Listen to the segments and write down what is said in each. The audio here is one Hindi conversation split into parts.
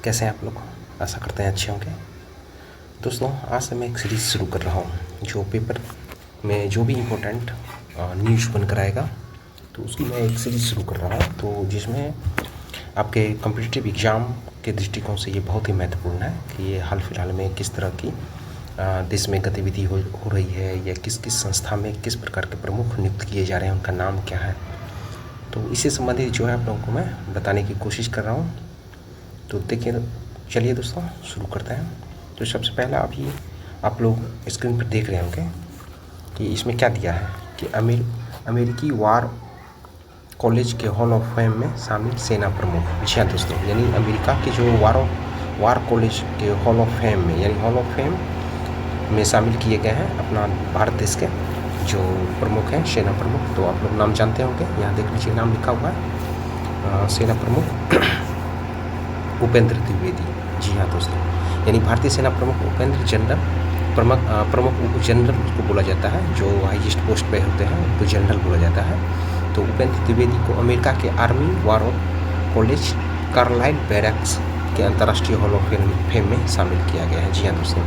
कैसे हैं आप लोग? आशा करते हैं अच्छे होंगे। दोस्तों, आज से मैं एक सीरीज़ शुरू कर रहा हूँ जो पेपर में जो भी इम्पोर्टेंट न्यूज़ बनकर आएगा तो उसकी मैं एक सीरीज़ शुरू कर रहा हूँ, तो जिसमें आपके कॉम्पिटिटिव एग्ज़ाम के दृष्टिकोण से ये बहुत ही महत्वपूर्ण है कि ये हाल फिलहाल में किस तरह की देश में गतिविधि हो रही है या किस किस संस्था में किस प्रकार के प्रमुख नियुक्त किए जा रहे हैं, उनका नाम क्या है। तो इससे संबंधित जो है आप लोगों को मैं बताने की कोशिश कर रहा हूँ। तो देखिए, चलिए दोस्तों शुरू करते हैं। तो सबसे पहला अभी आप लोग स्क्रीन पर देख रहे होंगे कि इसमें क्या दिया है कि अमेरिकी वार कॉलेज के हॉल ऑफ फेम में शामिल सेना प्रमुख। जी हाँ दोस्तों, यानी अमेरिका के जो वार कॉलेज के हॉल ऑफ फेम में यानी हॉल ऑफ फेम में शामिल किए गए हैं अपना भारत देश के जो प्रमुख हैं, सेना प्रमुख। तो आप लोग नाम जानते होंगे, यहाँ देख लीजिए नाम लिखा हुआ है सेना प्रमुख उपेंद्र द्विवेदी। जी हाँ दोस्तों, यानी भारतीय सेना प्रमुख उपेंद्र जनरल प्रमुख उप जनरल उसको बोला जाता है, जो हाईएस्ट पोस्ट पे होते हैं उनको जनरल बोला जाता है। तो उपेंद्र द्विवेदी को अमेरिका के आर्मी वार कॉलेज कार्लाइल बैरक्स के अंतर्राष्ट्रीय हॉल ऑफ फेम में शामिल किया गया है। जी हाँ दोस्तों,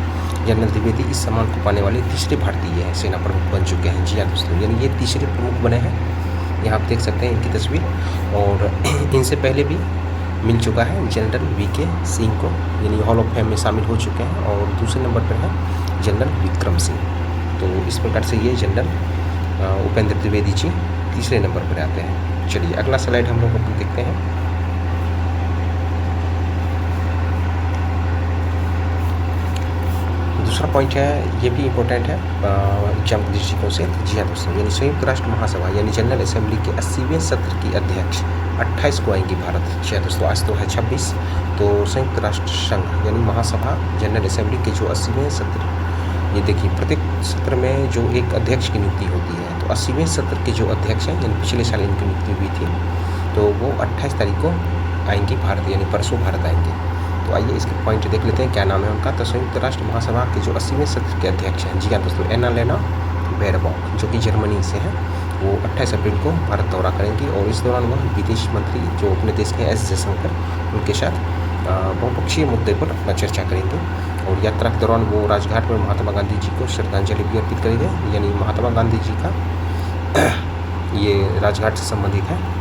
जनरल द्विवेदी इस सम्मान को पाने वाले तीसरे भारतीय हैं सेना प्रमुख बन चुके हैं। जी हाँ दोस्तों, यानी ये तीसरे प्रमुख बने हैं। यहाँ आप देख सकते हैं इनकी तस्वीर, और इनसे पहले भी मिल चुका है जनरल वीके सिंह को, यानी हॉल ऑफ फेम में शामिल हो चुके हैं। और दूसरे नंबर पर है जनरल विक्रम सिंह। तो इस प्रकार से ये जनरल उपेंद्र द्विवेदी जी तीसरे नंबर पर आते हैं। चलिए अगला स्लाइड हम लोग देखते हैं। दूसरा पॉइंट है, ये भी इम्पोर्टेंट है एग्जाम के दृष्टिकोण से। जी हाँ दोस्तों, यानी संयुक्त राष्ट्र महासभा यानी जनरल असेंबली के 80वें सत्र की अध्यक्ष 28 को आएंगी भारत। जी हाँ दोस्तों, आज तो है 26। तो संयुक्त राष्ट्र संघ यानी महासभा जनरल असेंबली के जो 80वें सत्र, ये देखिए प्रत्येक सत्र में जो एक अध्यक्ष की नियुक्ति होती है, तो 80वें सत्र के जो अध्यक्ष हैं यानी पिछले साल इनकी नियुक्ति हुई थी, तो वो 28 तारीख को आएंगी भारत, यानी परसों भारत आएंगे। तो आइए इसके पॉइंट देख लेते हैं क्या नाम है उनका। तो संयुक्त राष्ट्र महासभा के जो 80वें सत्र के अध्यक्ष हैं, जी हाँ दोस्तों, एनालेना बेरबॉक, जो कि जर्मनी से हैं, वो 28 अप्रैल को भारत दौरा करेंगी। और इस दौरान वह विदेश मंत्री जो अपने देश के एस जयशंकर, उनके साथ बहुपक्षीय मुद्दे पर अपना चर्चा करेंगे। और यात्रा के दौरान वो राजघाट पर महात्मा गांधी जी को श्रद्धांजलि भी अर्पित करेंगे, यानी महात्मा गांधी जी का ये राजघाट से संबंधित है।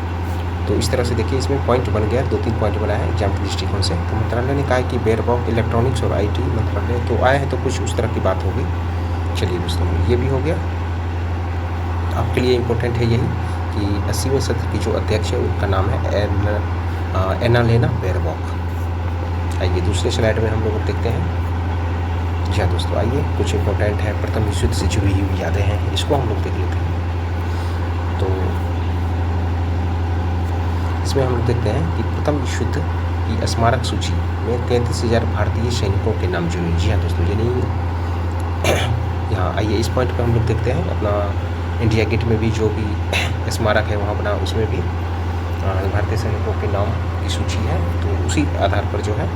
तो इस तरह से देखिए इसमें पॉइंट बन गया, 2-3 पॉइंट बनाया है एग्जाम के दृष्टिकोण से। तो मंत्रालय ने कहा कि बेरबॉक इलेक्ट्रॉनिक्स और IT मंत्रालय तो आए हैं, तो कुछ उस तरह की बात होगी। चलिए दोस्तों, ये भी हो गया। आपके लिए इम्पोर्टेंट है यही कि 80वें सत्र की जो अध्यक्ष है उनका नाम है एनालेना बेरबॉक। आइए दूसरे स्लाइड में हम लोग देखते हैं। जी हाँ दोस्तों, आइए कुछ इम्पोर्टेंट है प्रथम विश्व युद्ध से जुड़ी हुई यादें हैं, इसको हम लोग देख लेते हैं। तो इसमें हम लोग देखते हैं कि प्रथम विश्व युद्ध की स्मारक सूची में 33,000 भारतीय सैनिकों के नाम जुड़े। जी हाँ दोस्तों, यानी यहाँ आइए इस पॉइंट पर हम लोग देखते हैं अपना इंडिया गेट में भी जो भी स्मारक है वहाँ बना, उसमें भी भारतीय सैनिकों के नाम की सूची है। तो उसी आधार पर जो है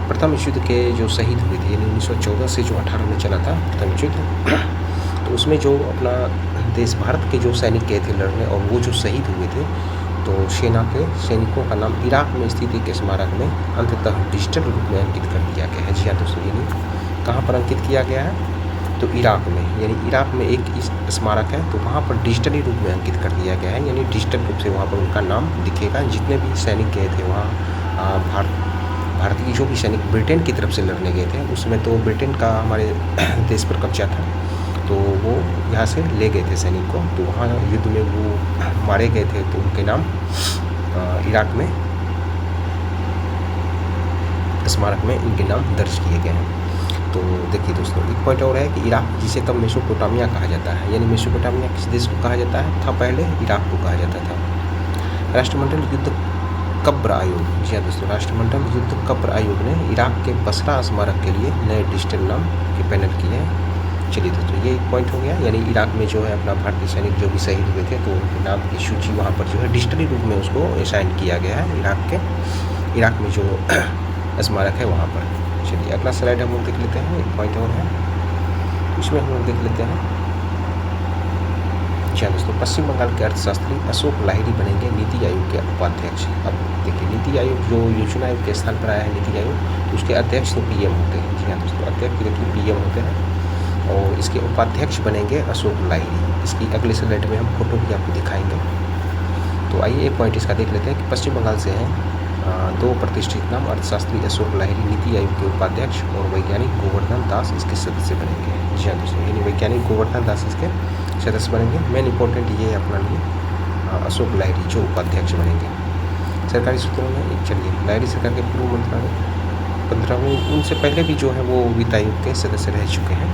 प्रथम विश्व युद्ध के जो शहीद हुए थे, यानी 1914 से जो 18 में चला था प्रथम विश्व युद्ध, तो उसमें जो अपना देश भारत के जो सैनिक गए थे लड़ने और वो जो शहीद हुए थे, तो सेना के सैनिकों का नाम इराक में स्थित एक स्मारक में अंततः डिजिटल रूप में अंकित कर दिया गया है। जी हाँ दोस्तों, यानी कहाँ पर अंकित किया गया है, तो इराक में, यानी इराक में एक स्मारक है, तो वहाँ पर डिजिटली रूप में अंकित कर दिया गया है, यानी डिजिटल रूप से वहाँ पर उनका नाम दिखेगा। जितने भी सैनिक गए थे वहाँ भारत की जो भी सैनिक ब्रिटेन की तरफ से लड़ने गए थे, उसमें तो ब्रिटेन का हमारे देश पर कब्जा था, तो वो यहाँ से ले गए थे सैनिक को, तो वहाँ युद्ध में वो मारे गए थे, तो उनके नाम इराक में स्मारक में इनके नाम दर्ज किए गए हैं। तो देखिए दोस्तों, एक पॉइंट और है कि इराक, जिसे तब मेसोपोटामिया कहा जाता है, यानी मेसोपोटामिया किस देश को कहा जाता है, था पहले इराक को कहा जाता था। राष्ट्रमंडल युद्ध कब्र आयोग, जी हाँ दोस्तों, राष्ट्रमंडल युद्ध कब्र आयोग ने इराक के बसरा स्मारक के लिए नए डिजिटल नाम के पैनल किए हैं। चलिए दोस्तों, ये एक पॉइंट हो गया, यानी इराक में जो है अपना भारतीय सैनिक जो भी शहीद हुए थे, तो उनके नाम की सूची वहाँ पर जो है डिजिटली रूप में उसको असाइन किया गया है इराक में जो स्मारक है वहाँ पर। चलिए अगला स्लाइड हम लोग देख लेते हैं, एक पॉइंट और है, इसमें हम लोग देख लेते हैं। जी हाँ दोस्तों, पश्चिम बंगाल के अर्थशास्त्री अशोक लाहिड़ी बनेंगे नीति आयोग के उपाध्यक्ष। अब देखिए, नीति आयोग जो योजना आयोग के स्थान पर आया है नीति आयोग, तो उसके अध्यक्ष तो पीएम होते हैं। जी हाँ दोस्तों, अध्यक्ष देखिए पीएम होते हैं और इसके उपाध्यक्ष बनेंगे अशोक लाहिड़ी। इसकी अगले स्लाइड में हम फोटो भी आपको दिखाएंगे। तो आइए एक पॉइंट इसका देख लेते हैं कि पश्चिम बंगाल से हैं दो प्रतिष्ठित नाम, अर्थशास्त्री अशोक लाहिड़ी नीति आयोग के उपाध्यक्ष और वैज्ञानिक गोवर्धन दास इसके सदस्य बनेंगे। जी हाँ दोस्तों, यानी वैज्ञानिक गोवर्धन दास इसके सदस्य बनेंगे। मेन इंपॉर्टेंट ये है अपना लिए अशोक लाहिड़ी जो उपाध्यक्ष बनेंगे। सरकारी सूत्रों में चलिए, लाहिड़ी सरकार के पूर्व मंत्रालय 15वें, उनसे पहले भी जो है वो वित्त आयोग के सदस्य रह चुके हैं।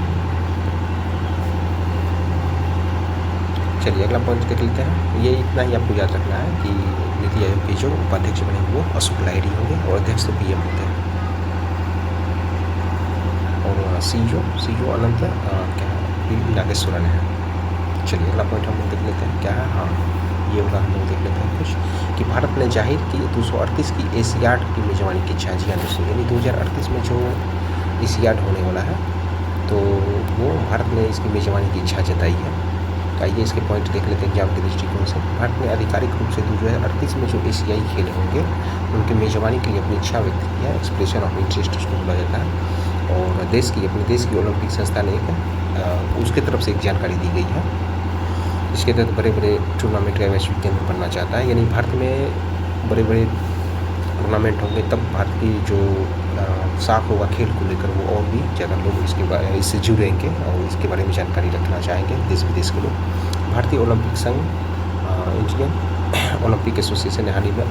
चलिए अगला पॉइंट देख लेते हैं। ये इतना ही आपको याद रखना है कि नीति आयोग के जो उपाध्यक्ष बनेंगे वो अशोक लाहिड़ी होंगे और अध्यक्ष तो पीएम होते हैं। और सीईओ अनंत क्या पी नागेश्वरन है। चलिए अगला पॉइंट हम लोग देख लेते हैं क्या है। हाँ, ये वाला हम लोग देख लेते हैं कुछ कि भारत ने जाहिर की 238 की एशियाड की मेजबानी की इच्छा। जी हाँ दोस्तों, यानी 2038 में जो एशियाड होने वाला है तो वो भारत ने इसकी मेजबानी की इच्छा जताई है। आइए इसके पॉइंट देख लेते हैं एग्जाम के दृष्टिकोण से। भारत ने आधिकारिक रूप से 2038 में जो एशियाई खेल होंगे उनकी मेजबानी के लिए अपनी इच्छा व्यक्त की है। एक्सप्रेशन ऑफ इंटरेस्ट उसको बोला जाता है। और अपने देश की ओलंपिक संस्थान एक उसके तरफ से एक जानकारी दी गई है। इसके तहत बड़े बड़े टूर्नामेंट का वैश्विक केंद्र बनना चाहता है। यानी भारत में बड़े बड़े टूर्नामेंट होंगे तब भारत की जो साख होगा खेल को लेकर वो और भी ज़्यादा लोग इससे जुड़ेंगे और इसके बारे में जानकारी रखना चाहेंगे देश विदेश के लोग। भारतीय ओलंपिक संघ इंडियन ओलंपिक एसोसिएशन ने हाल ही में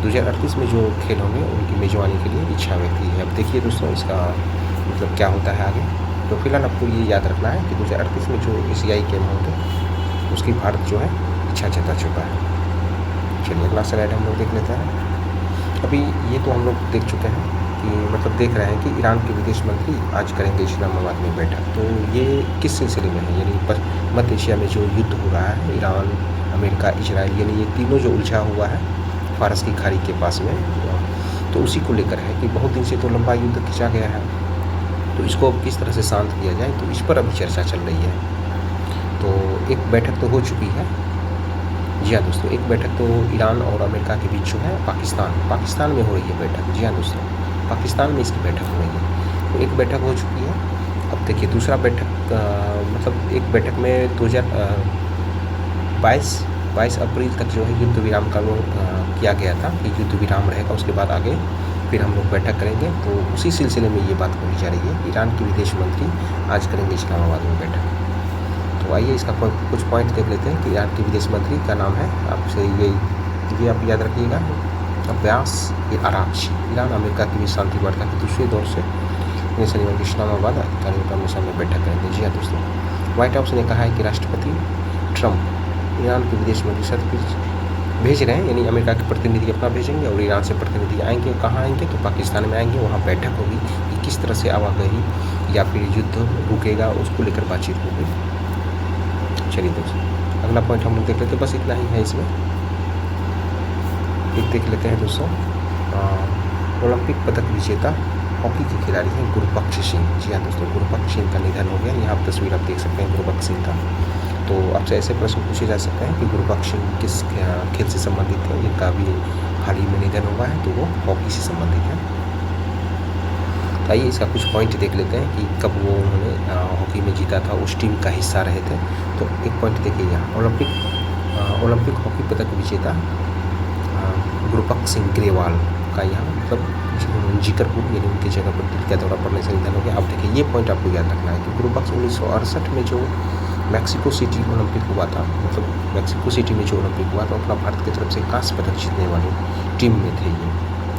2038 में जो खेल होंगे उनकी मेजबानी के लिए इच्छा व्यक्त की है। अब देखिए दोस्तों इसका मतलब क्या होता है आगे। तो फिलहाल आपको ये याद रखना है कि 2038 में जो एशियाई गेम होंगे उसकी भारत जो है इच्छा जता चुका है। चलिए अगला स्लाइड हम लोग देख लेते हैं। अभी ये तो हम लोग देख चुके हैं कि मतलब देख रहे हैं कि ईरान के विदेश मंत्री आज करेंगे इस्लामाबाद में बैठक। तो ये किस सिलसिले में है, यानी मध्य एशिया में जो युद्ध हो रहा है ईरान, अमेरिका, इजराइल, यानी ये तीनों जो उलझा हुआ है फारस की खाड़ी के पास में, तो उसी को लेकर है कि बहुत दिन से तो लंबा युद्ध खिंचा गया है तो इसको अब किस तरह से शांत किया जाए, तो इस पर अभी चर्चा चल रही है। तो एक बैठक तो हो चुकी है। जी हाँ दोस्तों, एक बैठक तो ईरान और अमेरिका के बीच जो है पाकिस्तान में हो रही है बैठक। जी हाँ दोस्तों, पाकिस्तान में इसकी बैठक हो रही है। तो एक बैठक हो चुकी है। अब देखिए दूसरा बैठक मतलब एक बैठक में 22 अप्रैल तक जो है युद्ध विराम का वो किया गया था कि युद्ध विराम रहेगा, उसके बाद आगे फिर हम लोग बैठक करेंगे। तो उसी सिलसिले में ये बात बोली जा रही है। ईरान के विदेश मंत्री आज करेंगे इस्लामाबाद में बैठक। तो आइए इसका कुछ पॉइंट देख लेते हैं कि ईरान के विदेश मंत्री का नाम है, आपसे ये आप याद रखिएगा, अब्बास अरागची। ईरान अमेरिका की भी शांति वार्ता के दूसरे दौर से शनिवार को इस्लामाबाद अधिकारियों का मिशन में बैठक करेंगे। जी हाँ दोस्तों, व्हाइट हाउस ने कहा है कि राष्ट्रपति ट्रंप ईरान के विदेश मंत्री सतपीर भेज रहे हैं, यानी अमेरिका के प्रतिनिधि अपना भेजेंगे और ईरान से प्रतिनिधि आएंगे। कहाँ आएंगे, तो पाकिस्तान में आएंगे। वहाँ बैठक होगी कि किस तरह से आवागही या फिर युद्ध रुकेगा, उसको लेकर बातचीत होगी। चलिए दोस्तों अगला पॉइंट हम लोग देख लेते हैं, बस इतना ही है इसमें। एक देख लेते हैं दोस्तों, ओलंपिक पदक विजेता हॉकी के खिलाड़ी हैं गुरबख्श सिंह। जी हाँ दोस्तों, गुरबख्श सिंह का निधन हो गया। यहाँ आप तस्वीर आप देख सकते हैं गुरबख्श सिंह का। तो आपसे ऐसे प्रश्न पूछे जा सकते हैं कि गुरबख्श सिंह किस खेल से संबंधित है। इनका भी हाल ही में निधन हुआ है, तो वो हॉकी से संबंधित है। तो आइए इसका कुछ पॉइंट देख लेते हैं कि कब वो उन्होंने हॉकी में जीता था, उस टीम का हिस्सा रहे थे। तो एक पॉइंट देखिए यहाँ, ओलंपिक हॉकी पदक विजेता गुरबख्श सिंह ग्रेवाल का यहाँ मतलब जिक्रपुर यानी उनकी जगह पर दिल का दौरा पड़ने से निधन हो गया। अब देखिए ये पॉइंट आपको याद रखना है कि गुरबख्श 1968 में जो मैक्सिको सिटी ओलंपिक हुआ था, मतलब मैक्सिको सिटी में जो ओलंपिक हुआ था अपना भारत की तरफ से कांस्य पदक जीतने वाली टीम में थे ये,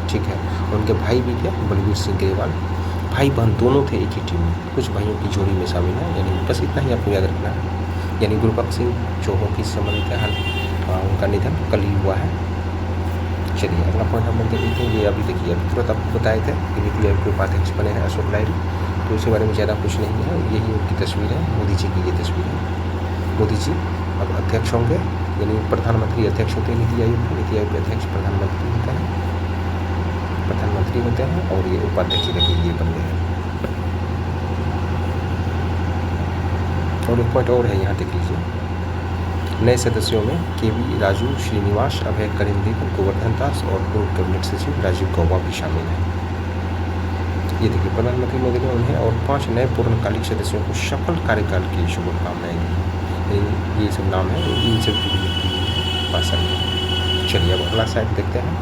ठीक है। उनके भाई भी थे बलवीर सिंह ग्रेवाल, भाई बहन दोनों थे एक ही टीम में, कुछ भाइयों की जोड़ी में शामिल है। यानी बस इतना ही आपको याद रखना है। यानी गुरबख्श सिंह जो हॉकी से संबंधित है उनका निधन कल ही हुआ है। चलिए अगला पॉइंट हम लोग देख लेते हैं। ये अभी देखिए अभी तुरंत आपको बताए थे कि नीति आयोग के उपाध्यक्ष बने हैं अशोक लाहिड़ी, तो इसके बारे में ज़्यादा कुछ नहीं है। यही उनकी तस्वीर है, मोदी जी की ये तस्वीर है। मोदी जी अब अध्यक्ष होंगे, यानी प्रधानमंत्री अध्यक्ष होते हैं नीति आयोग के। नीति आयोग के अध्यक्ष प्रधानमंत्री होते हैं और ये उपाध्यक्ष देखिए ये बन गए हैं। और एक पॉइंट और है यहाँ देख लीजिए, नए सदस्यों में केवी राजू, श्रीनिवास, अभय करिंदीकर, गोवर्धन दास और पूर्व कैबिनेट सचिव राजीव गौबा भी शामिल हैं। ये देखिए प्रधानमंत्री मोदी ने उन्हें और 5 नए पूर्णकालिक सदस्यों को सफल कार्यकाल की शुभकामनाएं दी। ये सब नाम है, इन सब की भी लिखी हुई है भाषण में। चलिए अब अगला साइड देखते हैं।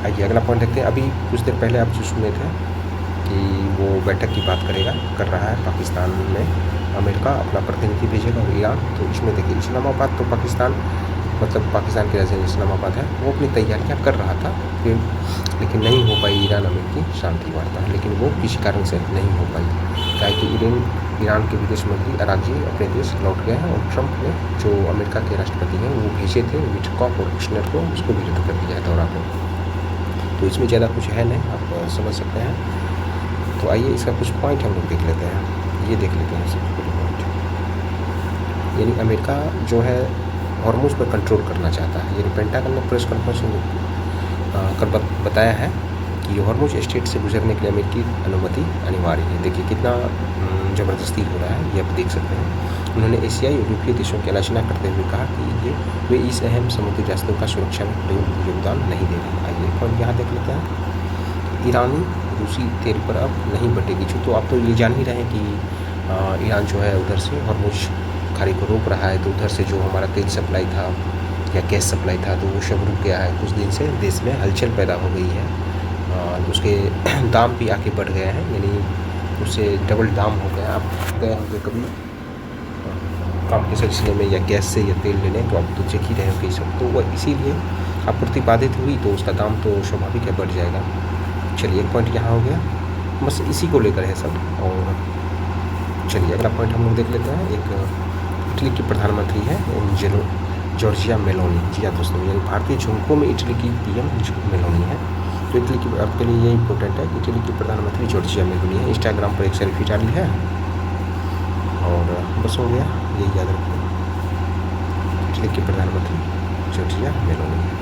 आइए अगला पॉइंट देखते हैं। अभी कुछ देर पहले आप जो सुने थे कि वो बैठक की बात कर रहा है पाकिस्तान में अमेरिका अपना प्रतिनिधि भेजेगा और ईरान। तो इसमें देखिए इस्लामाबाद तो पाकिस्तान की राजधानी इस्लामाबाद है, वो अपनी तैयारियां कर रहा था फिर, लेकिन नहीं हो पाई ईरान अमेरिकी शांति वार्ता, लेकिन वो किसी कारण से नहीं हो पाई। क्या कि ईरान के विदेश मंत्री अरागची अपने देश लौट गए हैं और ट्रंप ने जो अमेरिका के राष्ट्रपति हैं वो भेजे थे विटकॉफ और कुशनर को, उसको भी रद्द कर दिया है दौरा को। तो इसमें ज़्यादा कुछ है नहीं, आप समझ सकते हैं। तो आइए इसका कुछ पॉइंट हम लोग देख लेते हैं। ये देख लेते हैं सबसे पहले पॉइंट, यानी अमेरिका जो है हॉर्मुज पर कंट्रोल करना चाहता है। यानी पेंटागन ने प्रेस कॉन्फ्रेंस में बताया है कि हॉर्मुज स्ट्रेट से गुजरने के लिए अमेरिकी अनुमति अनिवार्य है। देखिए कितना ज़बरदस्ती हो रहा है, ये आप देख सकते हैं। उन्होंने एशियाई और यूरोपीय देशों की आलोचना करते हुए कहा कि वे इस अहम समुद्री रास्तों का सुरक्षा में योगदान नहीं दे रहे। आइए और यहाँ देख लेते हैं। ईरानी रूसी तेल पर अब नहीं बटेगी छूट। तो आप तो ये जान ही रहे हैं कि ईरान जो है उधर से हॉर्मुज खाड़ी को रोक रहा है, तो उधर से जो हमारा तेल सप्लाई था या गैस सप्लाई था तो वो सब रुक गया है। कुछ दिन से देश में हलचल पैदा हो गई है, उसके दाम भी आके बढ़ गए हैं, यानी उससे डबल दाम हो गया। आप गए होंगे कभी काम के सिलसिले में या गैस से या तेल लेने, तो आप तो चेक ही रहे हो कि सब, तो वह इसीलिए आपूर्ति बाधित हुई तो उसका दाम तो स्वाभाविक है बढ़ जाएगा। चलिए एक पॉइंट यहाँ हो गया, बस इसी को लेकर है सब। और चलिए अगला पॉइंट हम लोग देख लेते हैं। एक इटली की प्रधानमंत्री है जॉर्जिया मेलोनी। जी हाँ दोस्तों, यानी भारतीय झुमकों में इटली की पीएम मेलोनी है। तो इटली की आपके लिए ये इंपॉर्टेंट है, इटली की प्रधानमंत्री जॉर्जिया मेलोनी है। इंस्टाग्राम पर एक सेल्फी डाली है और बस हो गया, यही याद रखिए, इटली की प्रधानमंत्री जॉर्जिया मेलोनी है।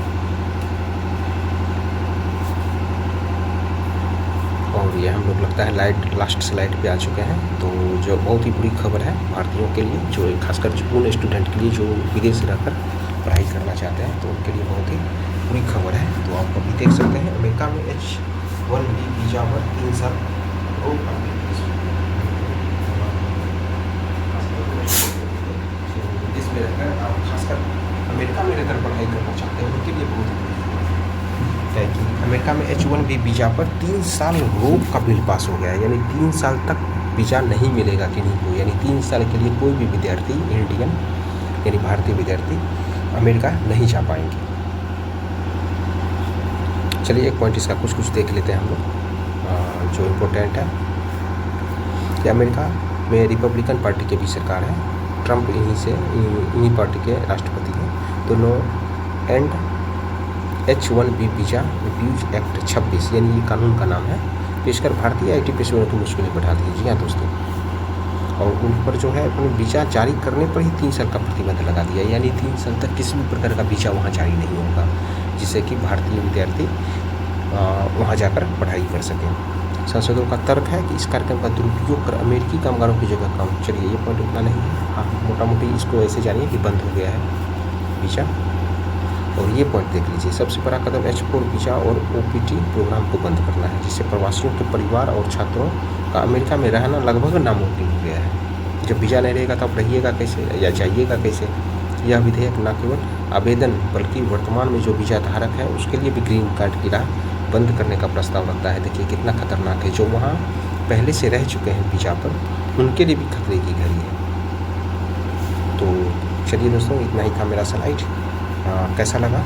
और ये हम लोग लगता है लास्ट स्लाइड पे आ चुके हैं। तो जो बहुत ही बुरी खबर है भारतीयों के लिए, जो खासकर उन स्टूडेंट के लिए जो विदेश रहकर पढ़ाई करना चाहते हैं, तो उनके लिए बहुत ही बुरी खबर है। तो आप अभी देख सकते हैं अमेरिका में H-1B वीज़ा पर 3 साल विदेश में रहकर आप खासकर अमेरिका में रहकर पढ़ाई करना चाहते हैं, उनके लिए बहुत ही है कि अमेरिका में H-1B वीज़ा पर 3 साल रोक का बिल पास हो गया है। यानी 3 साल तक वीज़ा नहीं मिलेगा किन्हीं को, यानी 3 साल के लिए कोई भी विद्यार्थी इंडियन यानी भारतीय विद्यार्थी अमेरिका नहीं जा पाएंगे। चलिए एक पॉइंट इसका कुछ देख लेते हैं हम लोग जो इम्पोर्टेंट है कि अमेरिका में रिपब्लिकन पार्टी की भी सरकार है, ट्रंप इन्हीं पार्टी के राष्ट्रपति हैं। तो no end H-1B visa reviews act 26, यानी ये कानून का नाम है, पेशकर भारतीय IT पेशेवरों की मुश्किलें बढ़ा दी। जी हाँ दोस्तों, और उन पर जो है अपने वीज़ा जारी करने पर ही 3 साल का प्रतिबंध लगा दिया, यानी 3 साल तक किसी भी प्रकार का वीज़ा वहाँ जारी नहीं होगा, जिससे कि भारतीय विद्यार्थी वहाँ जाकर पढ़ाई कर सकें। सांसदों का तर्क है कि इस कार्यक्रम का दुरुपयोग कर अमेरिकी कामगारों की जगह काम। चलिए ये पॉइंट उतना नहीं है, हाँ मोटा मोटी इसको ऐसे जानिए कि बंद हो गया है वीज़ा। और ये पॉइंट देख लीजिए, सबसे बड़ा कदम H-4 वीज़ा और OPT प्रोग्राम को बंद करना है, जिससे प्रवासियों के परिवार और छात्रों का अमेरिका में रहना लगभग नामुमकिन हो गया है। जब वीज़ा नहीं रहेगा तो आप रहिएगा कैसे या जाइएगा कैसे। यह विधेयक न केवल आवेदन बल्कि वर्तमान में जो वीज़ा धारक है उसके लिए भी ग्रीन कार्ड की राह बंद करने का प्रस्ताव रखता है। देखिए कितना खतरनाक है, जो वहाँ पहले से रह चुके हैं वीज़ा पर, उनके लिए भी खतरे की घड़ी है। तो चलिए दोस्तों, इतना ही था मेरा स्लाइड। कैसा लगा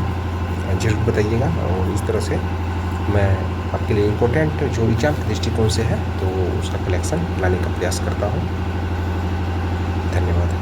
ज़रूर बताइएगा, और इस तरह से मैं आपके लिए इम्पोर्टेंट जो एग्जाम के दृष्टिकोण से है तो उसका कलेक्शन लाने का प्रयास करता हूँ। धन्यवाद।